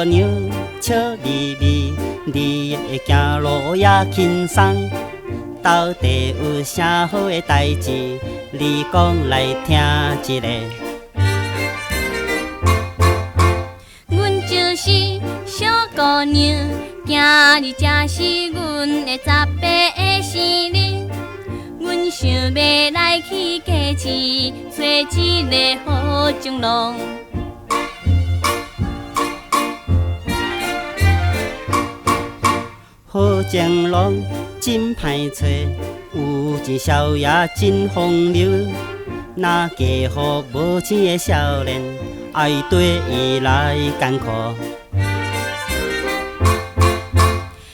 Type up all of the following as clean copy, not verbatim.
娘笑眯眯，你的行路也轻松。到底有啥好的代志？你讲来听一个。阮就是小姑娘，今日才是阮的18个生日。阮想要来去街市，找一个好情郎。好情郎真歹找，有一少爷真风流。若嫁予无钱的少年，爱对伊来艰苦。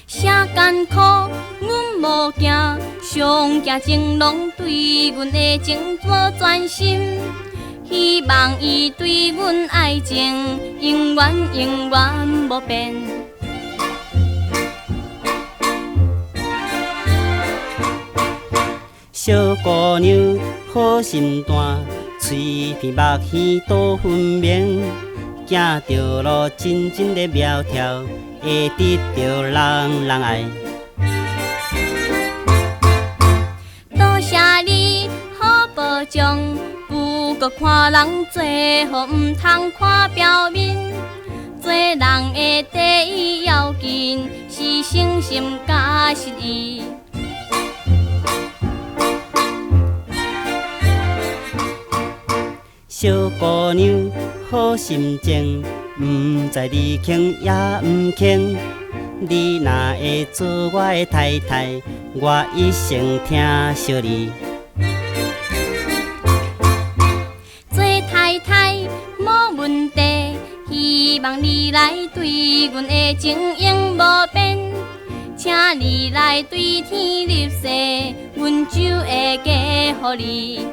啥艰苦阮无惊，上惊情郎对阮的情无专心。希望伊对阮爱情永远无变。小姑娘好心肝，嘴鼻目耳都分明，行着路真的苗条，会得到人爱。多谢你好保重，不过看人做好，毋通看表面。做人的第一要紧是诚心甲实意。小姑娘好心情，毋知你轻也毋轻。你若会做我的太太，我一生听惜你。做太太无问题，希望你来对阮的情永无变。请你来对天立誓，阮就会嫁予你。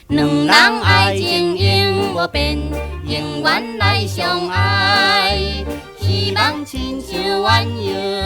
两人爱情永无变，永远来相爱，希望亲像鸳鸯。